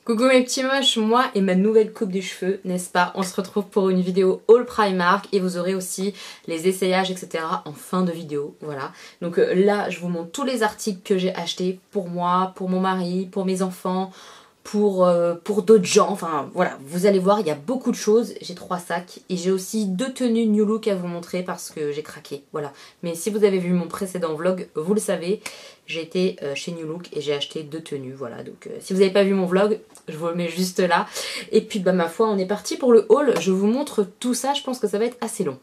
Coucou mes petits moches, moi et ma nouvelle coupe de cheveux, n'est-ce pas? On se retrouve pour une vidéo haul Primark et vous aurez aussi les essayages etc. en fin de vidéo, voilà. Donc là je vous montre tous les articles que j'ai achetés pour moi, pour mon mari, pour mes enfants, pour d'autres gens, enfin voilà, vous allez voir, il y a beaucoup de choses. J'ai 3 sacs et j'ai aussi 2 tenues New Look à vous montrer parce que j'ai craqué, voilà. Mais si vous avez vu mon précédent vlog, vous le savez, j'ai été chez New Look et j'ai acheté 2 tenues, voilà. Donc si vous n'avez pas vu mon vlog, je vous le mets juste là. Et puis bah ma foi, on est parti pour le haul, je vous montre tout ça, je pense que ça va être assez long.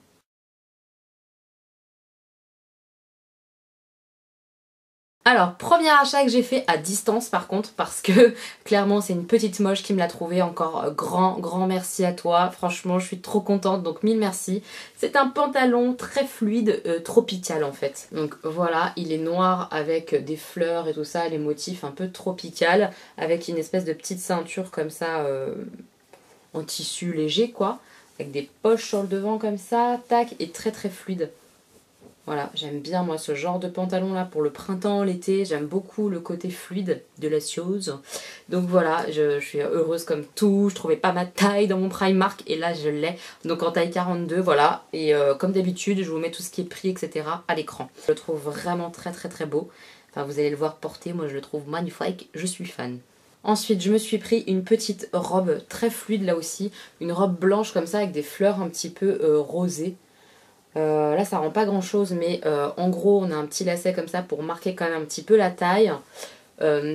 Alors, premier achat que j'ai fait à distance par contre, parce que clairement c'est une petite moche qui me l'a trouvé. Encore grand merci à toi, franchement je suis trop contente, donc mille merci. C'est un pantalon très fluide, tropical en fait. Donc voilà, il est noir avec des fleurs et tout ça, les motifs un peu tropical, avec une espèce de petite ceinture comme ça, en tissu léger quoi, avec des poches sur le devant comme ça, tac, et très fluide. Voilà, j'aime bien moi ce genre de pantalon là pour le printemps, l'été, j'aime beaucoup le côté fluide de la chose. Donc voilà, je suis heureuse comme tout, je trouvais pas ma taille dans mon Primark et là je l'ai. Donc en taille 42, voilà, et comme d'habitude je vous mets tout ce qui est prix etc. à l'écran. Je le trouve vraiment très beau, enfin vous allez le voir porter, moi je le trouve magnifique, je suis fan. Ensuite, je me suis pris une petite robe très fluide là aussi, une robe blanche comme ça avec des fleurs un petit peu rosées. Là ça rend pas grand chose mais en gros on a un petit lacet comme ça pour marquer quand même un petit peu la taille.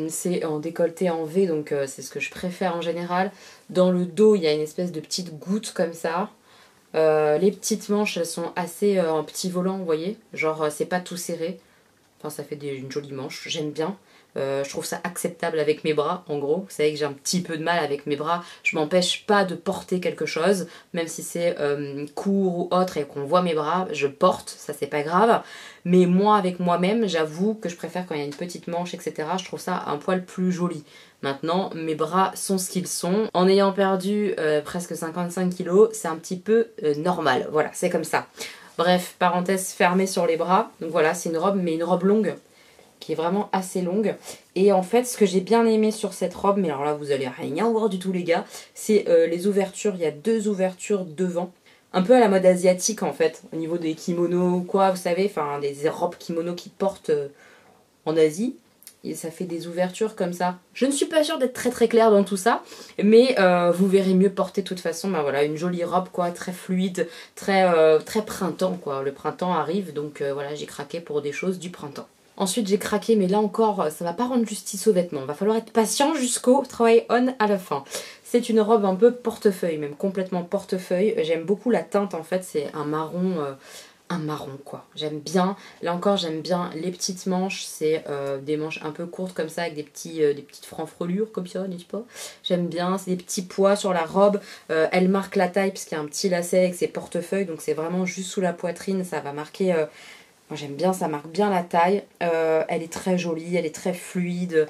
C'est en décolleté en V donc c'est ce que je préfère en général. Dans le dos il y a une espèce de petite goutte comme ça. Les petites manches elles sont assez en petit volant vous voyez. Genre c'est pas tout serré. Enfin ça fait une jolie manche, j'aime bien. Je trouve ça acceptable avec mes bras en gros. Vous savez que j'ai un petit peu de mal avec mes bras. Je m'empêche pas de porter quelque chose. Même si c'est court ou autre et qu'on voit mes bras, je porte. Ça c'est pas grave. Mais moi avec moi-même, j'avoue que je préfère quand il y a une petite manche etc. Je trouve ça un poil plus joli. Maintenant mes bras sont ce qu'ils sont. En ayant perdu presque 55 kilos, c'est un petit peu normal. Voilà, c'est comme ça. Bref, parenthèse fermée sur les bras. Donc voilà, c'est une robe mais une robe longue, qui est vraiment assez longue. Et en fait ce que j'ai bien aimé sur cette robe, mais alors là vous allez rien voir du tout les gars, c'est les ouvertures. Il y a 2 ouvertures devant, un peu à la mode asiatique en fait, au niveau des kimonos ou quoi, vous savez, enfin des robes kimono qui portent en Asie. Et ça fait des ouvertures comme ça. Je ne suis pas sûre d'être très claire dans tout ça, mais vous verrez mieux porter de toute façon. Bah voilà, une jolie robe quoi, très fluide, très printemps quoi. Le printemps arrive donc voilà, j'ai craqué pour des choses du printemps. Ensuite j'ai craqué, mais là encore ça va pas rendre justice aux vêtements, va falloir être patient jusqu'au try on à la fin. C'est une robe un peu portefeuille, même complètement portefeuille. J'aime beaucoup la teinte en fait, c'est un marron quoi, j'aime bien. Là encore j'aime bien les petites manches, c'est des manches un peu courtes comme ça avec des petites franfrelures comme ça, n'est-ce pas? J'aime bien, c'est des petets pois sur la robe. Elle marque la taille parce qu'il y a un petit lacet avec ses portefeuilles, donc c'est vraiment juste sous la poitrine, ça va marquer... Moi j'aime bien, ça marque bien la taille. Elle est très jolie, elle est très fluide.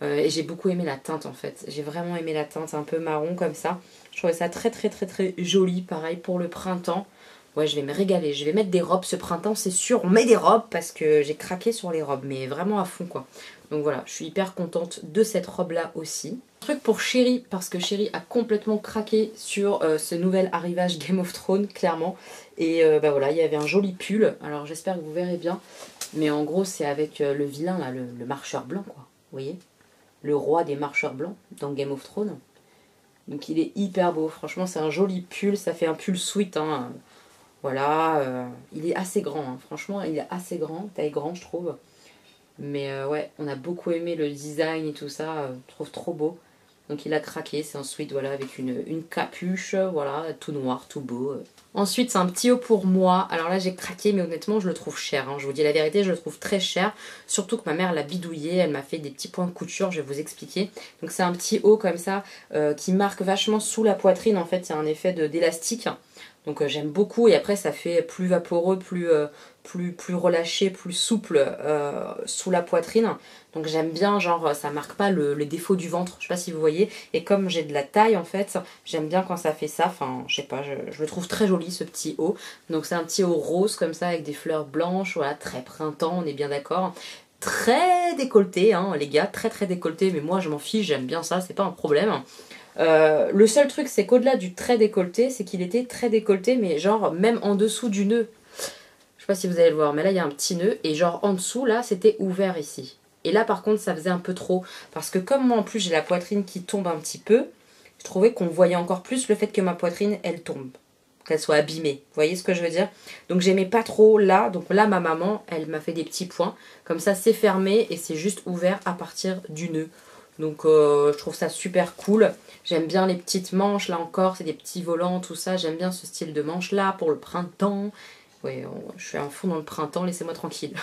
Et j'ai beaucoup aimé la teinte en fait. J'ai vraiment aimé la teinte un peu marron comme ça. Je trouvais ça très joli. Pareil pour le printemps. Ouais, je vais me régaler. Je vais mettre des robes ce printemps, c'est sûr. On met des robes parce que j'ai craqué sur les robes. Mais vraiment à fond quoi. Donc voilà, je suis hyper contente de cette robe là aussi. Un truc pour Chérie, parce que Chérie a complètement craqué sur ce nouvel arrivage Game of Thrones, clairement. Et bah voilà, il y avait un joli pull. Alors j'espère que vous verrez bien. Mais en gros, c'est avec le vilain là, le marcheur blanc quoi. Vous voyez? Le roi des marcheurs blancs dans Game of Thrones. Donc il est hyper beau, franchement c'est un joli pull, ça fait un pull sweat, hein. Voilà, il est assez grand, hein. Franchement il est assez grand, taille grande je trouve. Mais ouais, on a beaucoup aimé le design et tout ça, je trouve trop beau. Donc il a craqué, c'est un sweat voilà, avec une capuche, voilà, tout noir, tout beau. Ensuite c'est un petit haut pour moi, alors là j'ai craqué mais honnêtement je le trouve cher, hein. Je vous dis la vérité, je le trouve très cher. Surtout que ma mère l'a bidouillé, elle m'a fait des petits points de couture, je vais vous expliquer. Donc c'est un petit haut comme ça, qui marque vachement sous la poitrine, en fait il y a un effet d'élastique. Donc j'aime beaucoup et après ça fait plus vaporeux, plus relâché, plus souple sous la poitrine. Donc j'aime bien, genre ça marque pas les défauts du ventre, je sais pas si vous voyez. Et comme j'ai de la taille en fait, j'aime bien quand ça fait ça, enfin je sais pas, je le trouve très joli ce petit haut. Donc c'est un petit haut rose comme ça avec des fleurs blanches, voilà, très printemps, on est bien d'accord. très décolleté, hein, les gars, très décolleté, mais moi je m'en fiche, j'aime bien ça, c'est pas un problème. Le seul truc, c'est qu'au-delà du très décolleté, c'est qu'il était très décolleté, mais genre même en dessous du nœud. Je sais pas si vous allez le voir, mais là il y a un petit nœud, et genre en dessous, là, c'était ouvert ici. Et là par contre, ça faisait un peu trop, parce que comme moi en plus j'ai la poitrine qui tombe un petit peu, je trouvais qu'on voyait encore plus le fait que ma poitrine, elle tombe. Qu'elle soit abîmée. Vous voyez ce que je veux dire? Donc j'aimais pas trop là. Donc là, ma maman, elle m'a fait des petits points. Comme ça, c'est fermé et c'est juste ouvert à partir du nœud. Donc je trouve ça super cool. J'aime bien les petites manches, là encore, c'est des petits volants, tout ça. J'aime bien ce style de manche là pour le printemps. Ouais, je suis à fond dans le printemps, laissez-moi tranquille.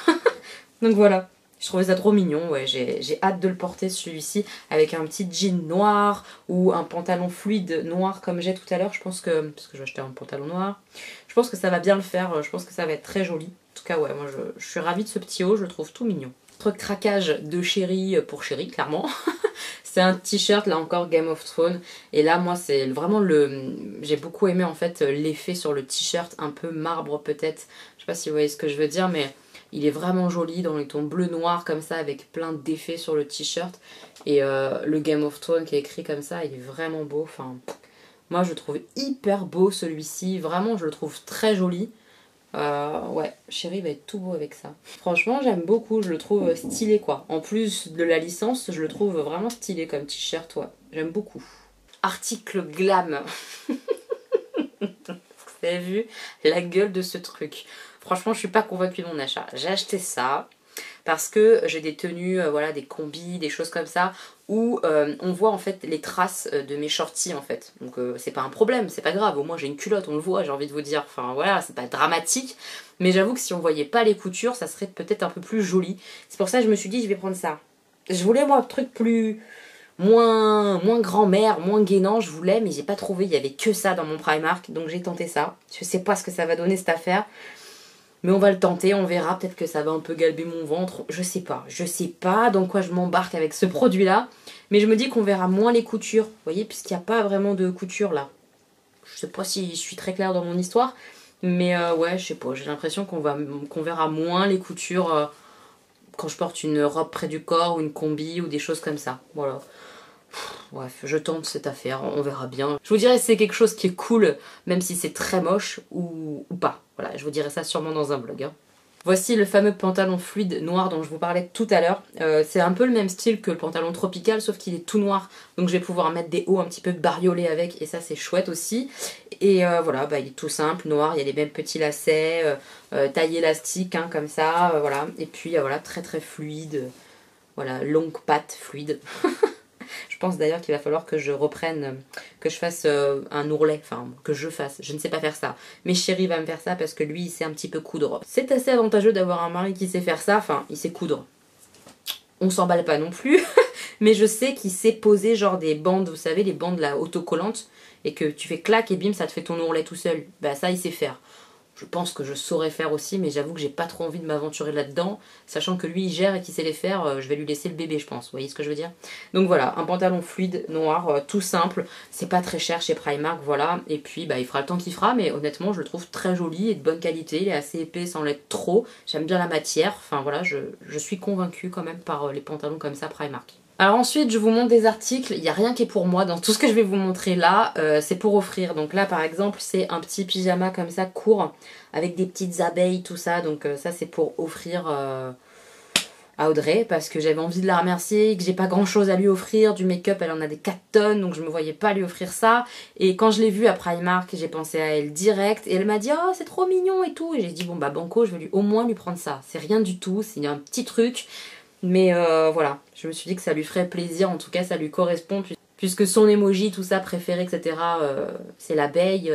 Donc voilà. Je trouvais ça trop mignon, ouais, j'ai hâte de le porter celui-ci avec un petit jean noir ou un pantalon fluide noir comme j'ai tout à l'heure. Je pense que, parce que je vais acheter un pantalon noir, je pense que ça va bien le faire, je pense que ça va être très joli. En tout cas, ouais, moi je suis ravie de ce petit haut, je le trouve tout mignon. Autre craquage de Chéri pour Chéri, clairement. C'est un t-shirt, là encore Game of Thrones. Et là, moi, c'est vraiment le... J'ai beaucoup aimé en fait l'effet sur le t-shirt, un peu marbre peut-être. Je sais pas si vous voyez ce que je veux dire, mais... Il est vraiment joli dans les tons bleu-noir comme ça avec plein d'effets sur le t-shirt. Et le Game of Thrones qui est écrit comme ça, il est vraiment beau. Enfin, moi je le trouve hyper beau celui-ci. Vraiment je le trouve très joli. Ouais, Chéri va être tout beau avec ça. Franchement j'aime beaucoup, je le trouve stylé quoi. En plus de la licence, je le trouve vraiment stylé comme t-shirt. Ouais, j'aime beaucoup. Article glam. Vous avez vu la gueule de ce truc. Franchement, je suis pas convaincue de mon achat. J'ai acheté ça parce que j'ai des tenues, voilà, des combis, des choses comme ça, où on voit en fait les traces de mes shorties en fait. Donc c'est pas un problème, c'est pas grave. Au moins j'ai une culotte, on le voit, j'ai envie de vous dire. Enfin voilà, c'est pas dramatique. Mais j'avoue que si on voyait pas les coutures, ça serait peut-être un peu plus joli. C'est pour ça que je me suis dit, je vais prendre ça. Je voulais moi un truc plus... moins grand-mère, moins gainant, je voulais, mais j'ai pas trouvé, il y avait que ça dans mon Primark, donc j'ai tenté ça. Je sais pas ce que ça va donner cette affaire, mais on va le tenter, on verra, peut-être que ça va un peu galber mon ventre, je sais pas dans quoi je m'embarque avec ce produit-là, mais je me dis qu'on verra moins les coutures, vous voyez, puisqu'il n'y a pas vraiment de couture là. Je sais pas si je suis très claire dans mon histoire, mais ouais, je sais pas, j'ai l'impression qu'on verra moins les coutures quand je porte une robe près du corps ou une combi ou des choses comme ça, voilà. Bref, je tente cette affaire, on verra bien. Je vous dirai si c'est quelque chose qui est cool, même si c'est très moche ou pas. Voilà, je vous dirai ça sûrement dans un vlog. Hein. Voici le fameux pantalon fluide noir dont je vous parlais tout à l'heure. C'est un peu le même style que le pantalon tropical, sauf qu'il est tout noir. Donc je vais pouvoir mettre des hauts un petit peu bariolés avec, et ça c'est chouette aussi. Et voilà, bah, il est tout simple, noir, il y a les mêmes petits lacets, taille élastique, hein, comme ça, voilà. Et puis voilà, très fluide, voilà, longue patte fluide. Je pense d'ailleurs qu'il va falloir que je reprenne, que je fasse un ourlet, enfin que je fasse, je ne sais pas faire ça. Mais Chéri va me faire ça parce que lui il sait un petit peu coudre. C'est assez avantageux d'avoir un mari qui sait faire ça, enfin il sait coudre. On s'emballe pas non plus, mais je sais qu'il sait poser genre des bandes, vous savez les bandes là autocollantes, et que tu fais clac et bim ça te fait ton ourlet tout seul. Bah ça il sait faire. Je pense que je saurais faire aussi, mais j'avoue que j'ai pas trop envie de m'aventurer là-dedans. Sachant que lui, il gère et qu'il sait les faire, je vais lui laisser le bébé, je pense. Vous voyez ce que je veux dire? Donc voilà, un pantalon fluide, noir, tout simple. C'est pas très cher chez Primark, voilà. Et puis, bah, il fera le temps qu'il fera, mais honnêtement, je le trouve très joli et de bonne qualité. Il est assez épais sans l'être trop. J'aime bien la matière. Enfin voilà, je suis convaincue quand même par les pantalons comme ça Primark. Alors ensuite je vous montre des articles, il n'y a rien qui est pour moi dans tout ce que je vais vous montrer là, c'est pour offrir. Donc là par exemple c'est un petit pyjama comme ça court avec des petites abeilles tout ça, donc ça c'est pour offrir à Audrey parce que j'avais envie de la remercier, que j'ai pas grand chose à lui offrir, du make-up elle en a des 4 tonnes donc je me voyais pas lui offrir ça. Et quand je l'ai vue à Primark j'ai pensé à elle direct et elle m'a dit oh c'est trop mignon et tout, et j'ai dit bon bah banco je vais au moins lui prendre ça, c'est rien du tout, c'est un petit truc. Mais voilà, je me suis dit que ça lui ferait plaisir, en tout cas ça lui correspond, puisque son emoji, tout ça, préféré, etc. C'est l'abeille,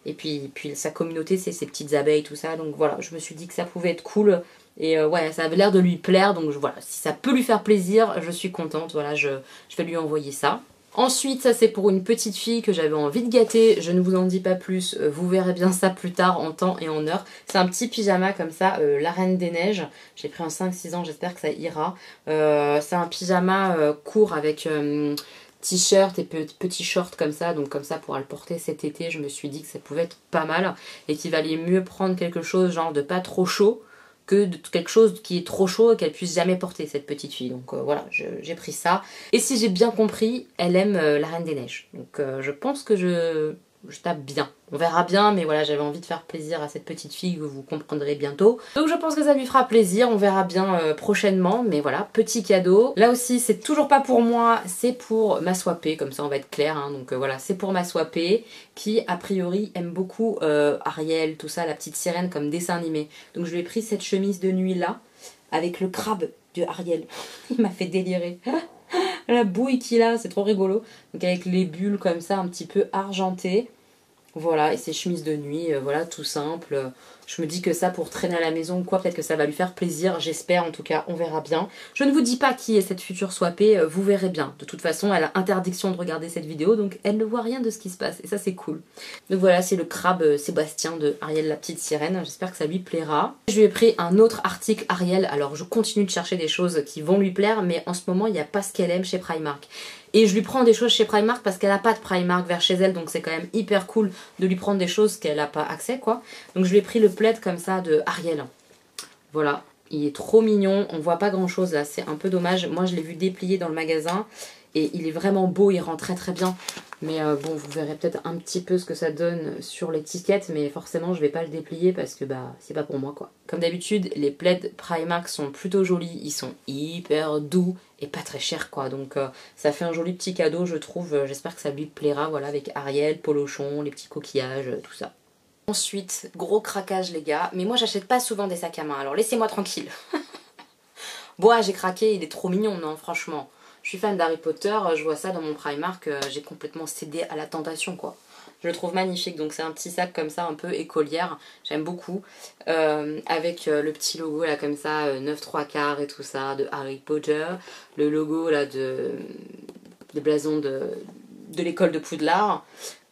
et puis sa communauté c'est ses petites abeilles, tout ça, donc voilà, je me suis dit que ça pouvait être cool, et ouais, ça avait l'air de lui plaire, donc voilà, si ça peut lui faire plaisir, je suis contente, voilà, je vais lui envoyer ça. Ensuite, ça c'est pour une petite fille que j'avais envie de gâter, je ne vous en dis pas plus, vous verrez bien ça plus tard en temps et en heure. C'est un petit pyjama comme ça, la Reine des Neiges, j'ai pris en 5-6 ans, j'espère que ça ira. C'est un pyjama court avec t-shirt et petit short comme ça, donc comme ça pour le porter cet été, je me suis dit que ça pouvait être pas mal et qu'il valait mieux prendre quelque chose genre de pas trop chaud que de quelque chose qui est trop chaud et qu'elle puisse jamais porter, cette petite fille. Donc voilà, j'ai pris ça. Et si j'ai bien compris, elle aime la Reine des Neiges. Donc je pense que je tape bien. On verra bien, mais voilà, j'avais envie de faire plaisir à cette petite fille que vous comprendrez bientôt. Donc je pense que ça lui fera plaisir, on verra bien prochainement, mais voilà, petit cadeau. Là aussi, c'est toujours pas pour moi, c'est pour ma swappée, comme ça on va être clair, hein. Donc voilà, c'est pour ma swappée, qui a priori aime beaucoup Ariel, tout ça, la petite sirène comme dessin animé. Donc je lui ai pris cette chemise de nuit là, avec le crabe de Ariel. Il m'a fait délirer. La bouille qu'il a, c'est trop rigolo. Donc avec les bulles comme ça, un petit peu argentées. Voilà, et ses chemises de nuit, voilà, tout simple. Je me dis que ça, pour traîner à la maison ou quoi, peut-être que ça va lui faire plaisir. J'espère, en tout cas, on verra bien. Je ne vous dis pas qui est cette future swappée, vous verrez bien. De toute façon, elle a interdiction de regarder cette vidéo, donc elle ne voit rien de ce qui se passe. Et ça, c'est cool. Donc voilà, c'est le crabe Sébastien de Ariel la petite sirène. J'espère que ça lui plaira. Je lui ai pris un autre article Ariel. Alors, je continue de chercher des choses qui vont lui plaire, mais en ce moment, il n'y a pas ce qu'elle aime chez Primark. Et je lui prends des choses chez Primark parce qu'elle n'a pas de Primark vers chez elle, donc c'est quand même hyper cool de lui prendre des choses qu'elle n'a pas accès, quoi. Donc je lui ai pris le plaid comme ça de Ariel. Voilà, il est trop mignon, on voit pas grand chose là, c'est un peu dommage. Moi je l'ai vu déplié dans le magasin et il est vraiment beau, il rend très très bien. Mais bon, vous verrez peut-être un petit peu ce que ça donne sur l'étiquette, mais forcément je vais pas le déplier parce que bah c'est pas pour moi, quoi. Comme d'habitude, les plaids Primark sont plutôt jolis, ils sont hyper doux et pas très chers, quoi. Donc ça fait un joli petit cadeau, je trouve. J'espère que ça lui plaira, voilà, avec Ariel, Polochon, les petits coquillages, tout ça. Ensuite, gros craquage les gars, mais moi j'achète pas souvent des sacs à main, alors laissez-moi tranquille. Bon, j'ai craqué, il est trop mignon, non, franchement. Je suis fan d'Harry Potter, je vois ça dans mon Primark, j'ai complètement cédé à la tentation, quoi. Je le trouve magnifique, donc c'est un petit sac comme ça, un peu écolière, j'aime beaucoup. Avec le petit logo là comme ça, 9 3 quarts et tout ça, de Harry Potter. Le logo là de blason de l'école de Poudlard.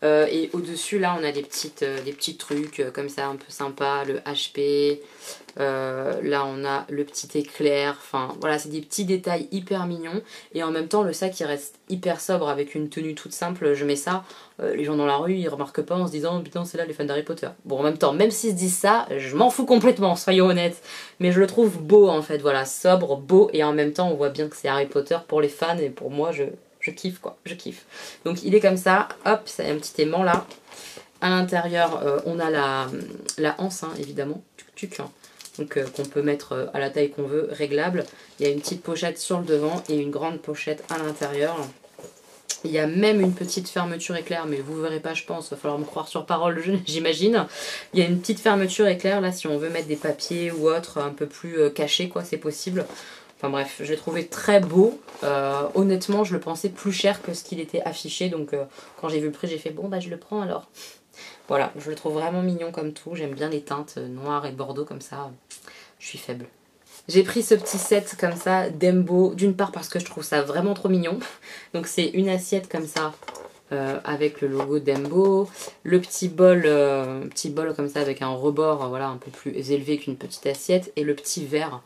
Et au-dessus là on a des petits trucs comme ça un peu sympa, le HP, là on a le petit éclair, enfin voilà, c'est des petits détails hyper mignons et en même temps le sac il reste hyper sobre avec une tenue toute simple. Je mets ça, les gens dans la rue ils remarquent pas en se disant putain c'est là les fans d'Harry Potter. Bon, en même temps, même s'ils se disent ça, je m'en fous complètement, soyons honnêtes, mais je le trouve beau en fait, voilà, sobre, beau, et en même temps on voit bien que c'est Harry Potter pour les fans et pour moi je kiffe, quoi, je kiffe. Donc il est comme ça, hop, ça a un petit aimant là. À l'intérieur, on a la anse, hein, évidemment, tuc, hein. Donc qu'on peut mettre à la taille qu'on veut, réglable. Il y a une petite pochette sur le devant et une grande pochette à l'intérieur. Il y a même une petite fermeture éclair, mais vous verrez pas, je pense, il va falloir me croire sur parole, j'imagine. Il y a une petite fermeture éclair là, si on veut mettre des papiers ou autre un peu plus cachés, quoi, c'est possible. Enfin bref, je l'ai trouvé très beau. Honnêtement, je le pensais plus cher que ce qu'il était affiché. Donc quand j'ai vu le prix, j'ai fait bon bah je le prends alors. Voilà, je le trouve vraiment mignon comme tout. J'aime bien les teintes noires et bordeaux comme ça. Je suis faible. J'ai pris ce petit set comme ça d'Embo. D'une part parce que je trouve ça vraiment trop mignon. Donc c'est une assiette comme ça. Avec le logo d'Embo, le petit bol comme ça avec un rebord voilà, un peu plus élevé qu'une petite assiette, et le petit verre.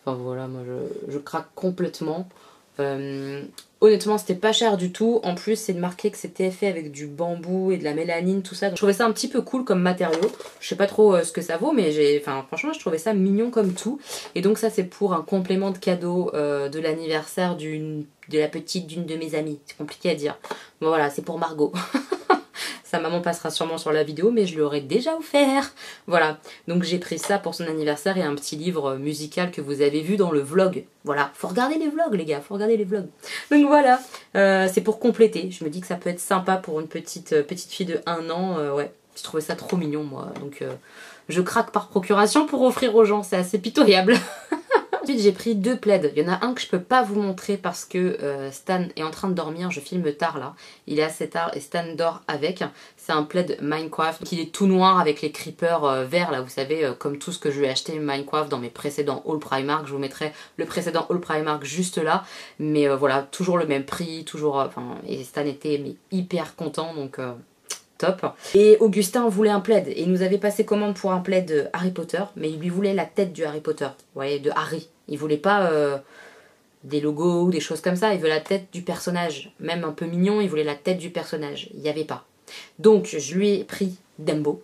Enfin voilà, moi je craque complètement. Honnêtement, c'était pas cher du tout. En plus, c'est marqué que c'était fait avec du bambou et de la mélanine, tout ça. Donc, je trouvais ça un petit peu cool comme matériau. Je sais pas trop ce que ça vaut, mais franchement, je trouvais ça mignon comme tout. Et donc ça, c'est pour un complément de cadeau de l'anniversaire de la petite d'une de mes amies. C'est compliqué à dire. Bon voilà, c'est pour Margot. Sa maman passera sûrement sur la vidéo, mais je lui aurais déjà offert. Voilà, donc j'ai pris ça pour son anniversaire et un petit livre musical que vous avez vu dans le vlog. Voilà, faut regarder les vlogs les gars, faut regarder les vlogs. Donc voilà, c'est pour compléter. Je me dis que ça peut être sympa pour une petite fille de 1 an. Ouais, je trouvais ça trop mignon moi. Donc je craque par procuration pour offrir aux gens, c'est assez pitoyable. Ensuite j'ai pris 2 plaids. Il y en a un que je peux pas vous montrer parce que Stan est en train de dormir, je filme tard là. Il est assez tard et Stan dort avec. C'est un plaid Minecraft. Il est tout noir avec les creepers verts là, vous savez, comme tout ce que je lui ai acheté Minecraft dans mes précédents haul Primark. Je vous mettrai le précédent haul Primark juste là. Mais voilà, toujours le même prix, toujours... et Stan était hyper content, donc... top. Et Augustin voulait un plaid et il nous avait passé commande pour un plaid Harry Potter, mais il lui voulait la tête du Harry Potter, vous voyez, de Harry. Il voulait pas des logos ou des choses comme ça, il veut la tête du personnage, même un peu mignon, il voulait la tête du personnage, il n'y avait pas. Donc je lui ai pris Dumbo.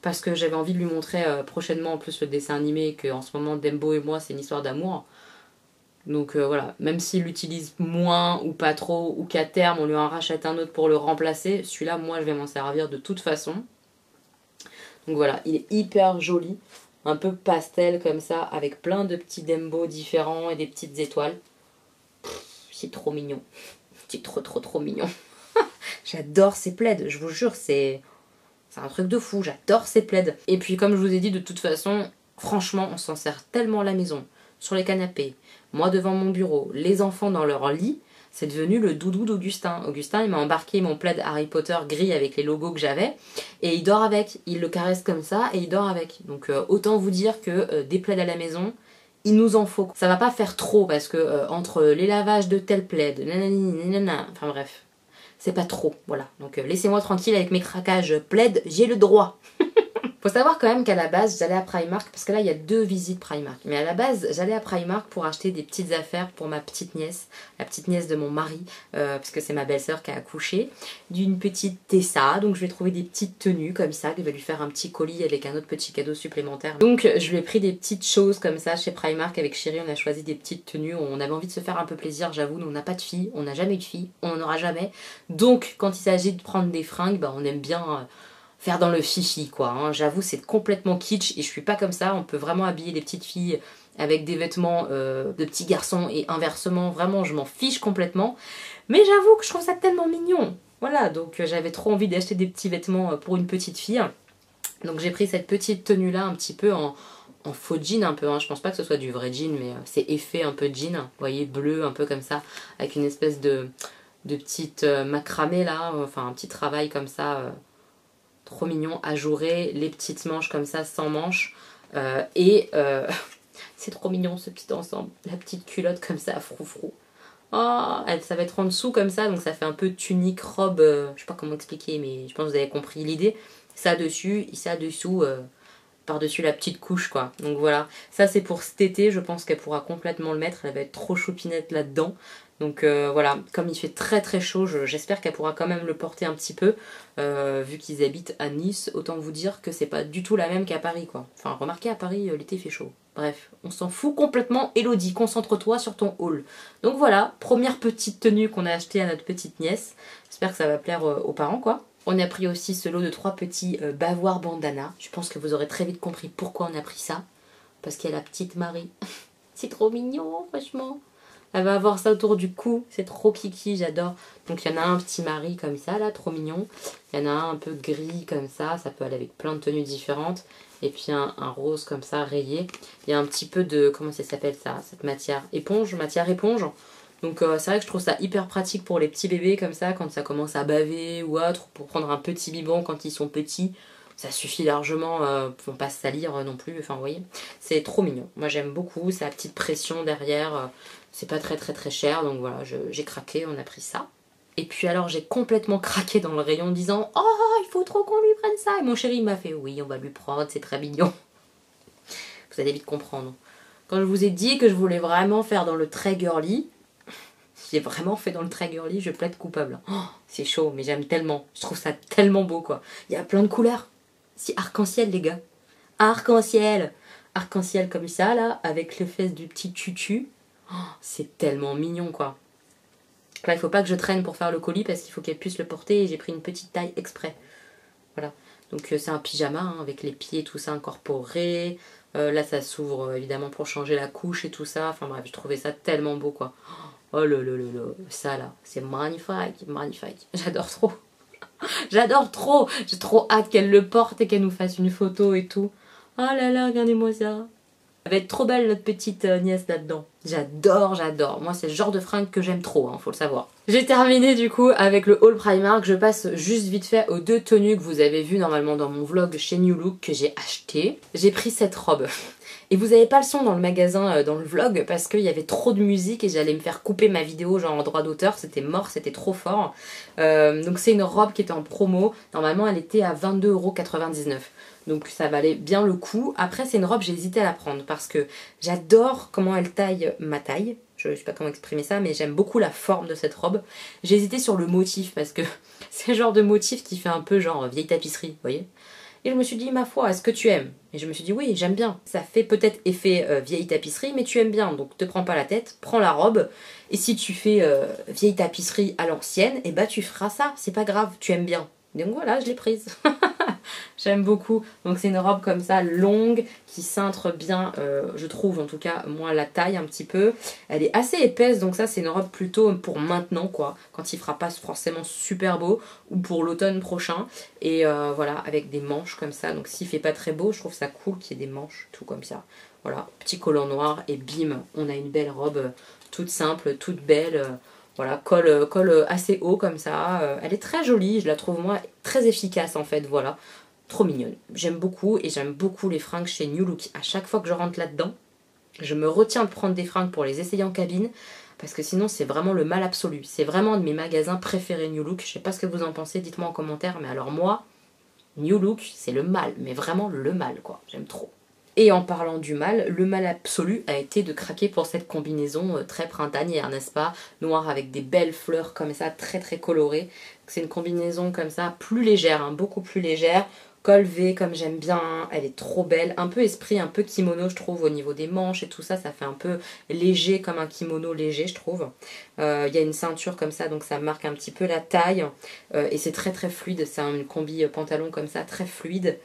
parce que j'avais envie de lui montrer prochainement en plus le dessin animé, qu'en ce moment Dembo et moi c'est une histoire d'amour. Donc voilà, même s'il l'utilise moins ou pas trop, ou qu'à terme on lui en rachète un autre pour le remplacer, celui-là moi je vais m'en servir de toute façon. Donc voilà, il est hyper joli, un peu pastel comme ça, avec plein de petits Dembo différents et des petites étoiles. C'est trop mignon, c'est trop mignon. J'adore ces plaids, je vous jure, c'est un truc de fou, j'adore ces plaids. Et puis comme je vous ai dit, de toute façon, franchement, on s'en sert tellement à la maison, sur les canapés, moi devant mon bureau, les enfants dans leur lit, c'est devenu le doudou d'Augustin. Augustin, il m'a embarqué mon plaid Harry Potter gris avec les logos que j'avais, et il dort avec, il le caresse comme ça, et il dort avec. Donc autant vous dire que des plaids à la maison, il nous en faut. Ça va pas faire trop, parce que entre les lavages de tel plaid, nanani, nanana, enfin bref, c'est pas trop, voilà. Donc laissez-moi tranquille avec mes craquages plaid, j'ai le droit. Faut savoir quand même qu'à la base, j'allais à Primark, parce que là, il y a 2 visites Primark. Mais à la base, j'allais à Primark pour acheter des petites affaires pour ma petite nièce, la petite nièce de mon mari, parce que c'est ma belle-sœur qui a accouché, d'une petite Tessa. Donc je vais trouver des petites tenues comme ça, je vais lui faire un petit colis avec un autre petit cadeau supplémentaire. Donc je lui ai pris des petites choses comme ça chez Primark. Avec Chérie, on a choisi des petites tenues. On avait envie de se faire un peu plaisir, j'avoue. Nous, on n'a pas de fille, on n'a jamais eu de fille, on n'en aura jamais. Donc quand il s'agit de prendre des fringues, bah, on aime bien... faire dans le fifi quoi, hein. J'avoue c'est complètement kitsch et je suis pas comme ça, on peut vraiment habiller les petites filles avec des vêtements de petits garçons et inversement, vraiment je m'en fiche complètement, mais j'avoue que je trouve ça tellement mignon, voilà, donc j'avais trop envie d'acheter des petits vêtements pour une petite fille, donc j'ai pris cette petite tenue là un petit peu en faux jean un peu, hein. Je pense pas que ce soit du vrai jean mais c'est effet un peu jean, vous voyez, bleu un peu comme ça, avec une espèce de petite macramé là, enfin un petit travail comme ça, trop mignon, ajouré, les petites manches comme ça, sans manches. C'est trop mignon ce petit ensemble. La petite culotte comme ça, froufrou. Oh, ça va être en dessous comme ça, donc ça fait un peu tunique, robe, je sais pas comment expliquer, mais je pense que vous avez compris l'idée. Ça dessus, et ça dessous, par-dessus la petite couche quoi. Donc voilà, ça c'est pour cet été, je pense qu'elle pourra complètement le mettre, elle va être trop choupinette là-dedans. Donc voilà, comme il fait très chaud, j'espère qu'elle pourra quand même le porter un petit peu, vu qu'ils habitent à Nice, autant vous dire que c'est pas du tout la même qu'à Paris quoi. Enfin remarquez, à Paris l'été fait chaud. Bref, on s'en fout complètement. Elodie, concentre-toi sur ton haul. Donc voilà, première petite tenue qu'on a achetée à notre petite nièce. J'espère que ça va plaire aux parents quoi. On a pris aussi ce lot de 3 petits bavoirs bandana. Je pense que vous aurez très vite compris pourquoi on a pris ça. Parce qu'il y a la petite Marie. C'est trop mignon, franchement. Elle va avoir ça autour du cou. C'est trop kiki, j'adore. Donc il y en a un petit Marie comme ça, là, trop mignon. Il y en a un peu gris comme ça. Ça peut aller avec plein de tenues différentes. Et puis un rose comme ça, rayé. Il y a un petit peu de... Comment ça s'appelle ça, cette matière éponge, matière éponge. Donc c'est vrai que je trouve ça hyper pratique pour les petits bébés comme ça, quand ça commence à baver ou autre, pour prendre un petit biberon quand ils sont petits. Ça suffit largement pour pas se salir non plus, enfin vous voyez. C'est trop mignon, moi j'aime beaucoup, c'est la petite pression derrière, c'est pas très cher, donc voilà, j'ai craqué, on a pris ça. Et puis alors j'ai complètement craqué dans le rayon en disant « Oh, il faut trop qu'on lui prenne ça !» Et mon chéri m'a fait « Oui, on va lui prendre, c'est très mignon. » Vous allez vite comprendre. Quand je vous ai dit que je voulais vraiment faire dans le très girly, j'ai vraiment fait dans le très girly, je plaide coupable. Oh, c'est chaud, mais j'aime tellement. Je trouve ça tellement beau, quoi. Il y a plein de couleurs. C'est arc-en-ciel, les gars. Arc-en-ciel. Arc-en-ciel comme ça, là, avec les fesses du petit tutu. Oh, c'est tellement mignon, quoi. Là, il faut pas que je traîne pour faire le colis, parce qu'il faut qu'elle puisse le porter, et j'ai pris une petite taille exprès. Voilà. Donc, c'est un pyjama, hein, avec les pieds, tout ça incorporé. Là, ça s'ouvre, évidemment, pour changer la couche et tout ça. Enfin, bref, je trouvais ça tellement beau, quoi. Oh là là là là, ça là, c'est magnifique, magnifique. J'adore trop. J'adore trop. J'ai trop hâte qu'elle le porte et qu'elle nous fasse une photo et tout. Oh là là, regardez-moi ça. Elle va être trop belle notre petite nièce là-dedans. J'adore, j'adore. Moi c'est le genre de fringue que j'aime trop, hein, faut le savoir. J'ai terminé du coup avec le haul Primark. Je passe juste vite fait aux 2 tenues que vous avez vues normalement dans mon vlog chez New Look que j'ai acheté. J'ai pris cette robe. Et vous n'avez pas le son dans le magasin, dans le vlog, parce qu'il y avait trop de musique et j'allais me faire couper ma vidéo genre en droit d'auteur, c'était mort, c'était trop fort. Donc c'est une robe qui était en promo, normalement elle était à 22,99 €. Donc ça valait bien le coup. Après c'est une robe, j'ai hésité à la prendre parce que j'adore comment elle taille ma taille. Je ne sais pas comment exprimer ça, mais j'aime beaucoup la forme de cette robe. J'ai hésité sur le motif parce que c'est le genre de motif qui fait un peu genre vieille tapisserie, vous voyez. Et je me suis dit, ma foi, est-ce que tu aimes? Et je me suis dit, oui, j'aime bien. Ça fait peut-être effet vieille tapisserie, mais tu aimes bien. Donc te prends pas la tête, prends la robe. Et si tu fais vieille tapisserie à l'ancienne, et bah tu feras ça. C'est pas grave, tu aimes bien. Donc voilà, je l'ai prise. J'aime beaucoup. Donc c'est une robe comme ça, longue, qui cintre bien, je trouve en tout cas, moi, la taille un petit peu. Elle est assez épaisse, donc ça c'est une robe plutôt pour maintenant, quoi. Quand il fera pas forcément super beau, ou pour l'automne prochain. Et voilà, avec des manches comme ça. Donc s'il fait pas très beau, je trouve ça cool qu'il y ait des manches, tout comme ça. Voilà, petit collant noir, et bim, on a une belle robe toute simple, toute belle. Voilà, col assez haut comme ça. Elle est très jolie, je la trouve moi très efficace en fait, voilà. Trop mignonne. J'aime beaucoup et j'aime beaucoup les fringues chez New Look. À chaque fois que je rentre là-dedans, je me retiens de prendre des fringues pour les essayer en cabine parce que sinon c'est vraiment le mal absolu. C'est vraiment un de mes magasins préférés New Look. Je sais pas ce que vous en pensez, dites-moi en commentaire, mais alors moi, New Look, c'est le mal, mais vraiment le mal quoi. J'aime trop. Et en parlant du mal, le mal absolu a été de craquer pour cette combinaison très printanière, n'est-ce pas? Noire avec des belles fleurs comme ça, très très colorées. C'est une combinaison comme ça, plus légère, hein, beaucoup plus légère. Col V comme j'aime bien, elle est trop belle. Un peu esprit, un peu kimono je trouve au niveau des manches et tout ça. Ça fait un peu léger comme un kimono léger je trouve. Il y a une ceinture comme ça donc ça marque un petit peu la taille. Et c'est très très fluide, c'est une combi pantalon comme ça, très fluide.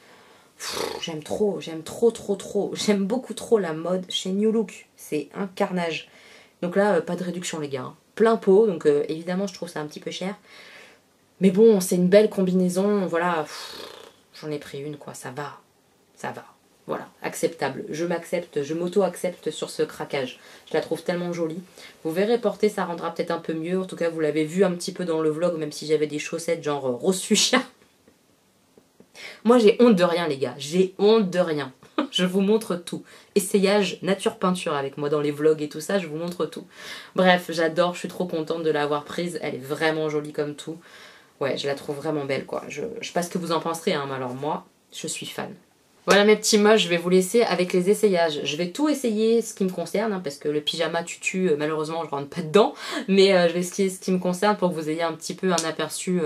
J'aime trop, trop. J'aime beaucoup trop la mode chez New Look. C'est un carnage. Donc là, pas de réduction les gars. Hein. Plein pot, donc évidemment je trouve ça un petit peu cher. Mais bon, c'est une belle combinaison, voilà. J'en ai pris une quoi, ça va. Ça va. Voilà, acceptable. Je m'accepte, je m'auto-accepte sur ce craquage. Je la trouve tellement jolie. Vous verrez porter, ça rendra peut-être un peu mieux. En tout cas, vous l'avez vu un petit peu dans le vlog, même si j'avais des chaussettes genre rose fuchsia. Moi j'ai honte de rien les gars, j'ai honte de rien. Je vous montre tout. Essayage nature peinture avec moi dans les vlogs et tout ça, je vous montre tout. Bref, j'adore, je suis trop contente de l'avoir prise, elle est vraiment jolie comme tout. Ouais, je la trouve vraiment belle quoi. Je sais pas ce que vous en penserez, hein, mais alors moi, je suis fan. Voilà mes petits moches, je vais vous laisser avec les essayages. Je vais tout essayer ce qui me concerne, hein, parce que le pyjama tutu, malheureusement je rentre pas dedans. Mais je vais essayer ce qui me concerne pour que vous ayez un petit peu un aperçu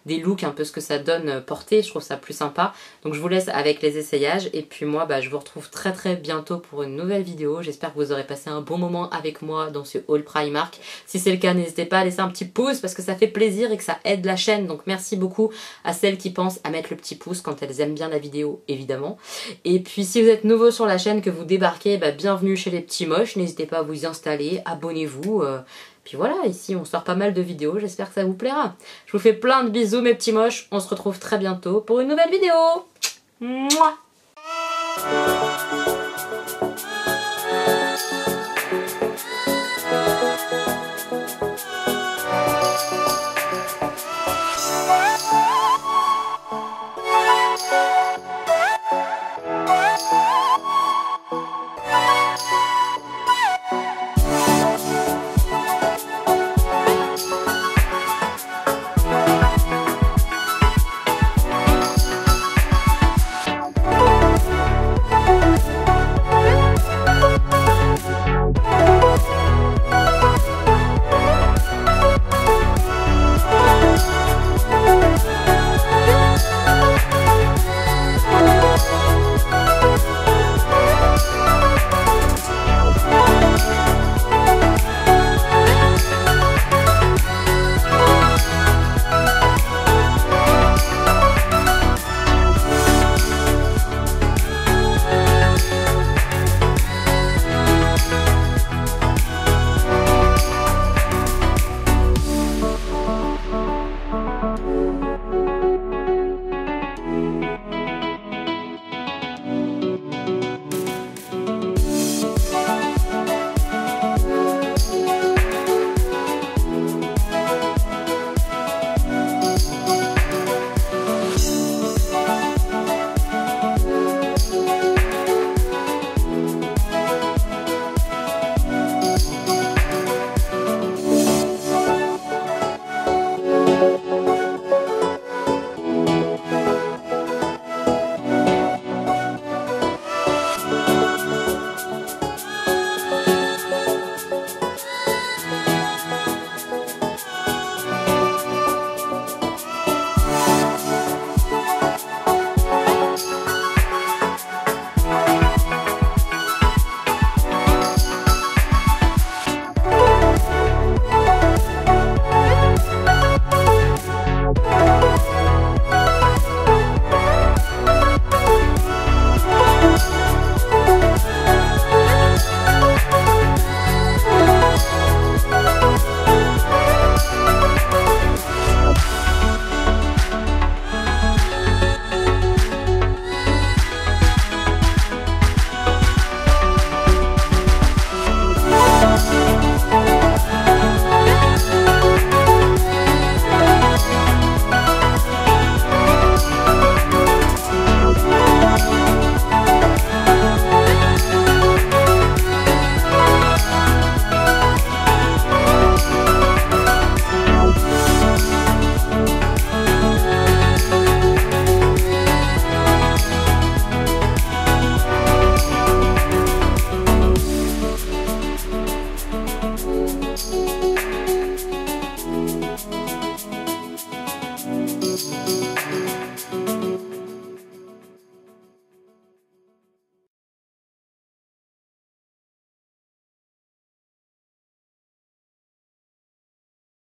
des looks, un peu ce que ça donne porter. Je trouve ça plus sympa. Donc je vous laisse avec les essayages. Et puis moi, je vous retrouve très très bientôt pour une nouvelle vidéo. J'espère que vous aurez passé un bon moment avec moi dans ce haul Primark. Si c'est le cas, n'hésitez pas à laisser un petit pouce parce que ça fait plaisir et que ça aide la chaîne. Donc merci beaucoup à celles qui pensent à mettre le petit pouce quand elles aiment bien la vidéo, évidemment. Et puis si vous êtes nouveau sur la chaîne, que vous débarquez, bienvenue chez les petits moches. N'hésitez pas à vous y installer, abonnez-vous. Puis voilà, ici on sort pas mal de vidéos, j'espère que ça vous plaira. Je vous fais plein de bisous mes petits moches, on se retrouve très bientôt pour une nouvelle vidéo. Mouah.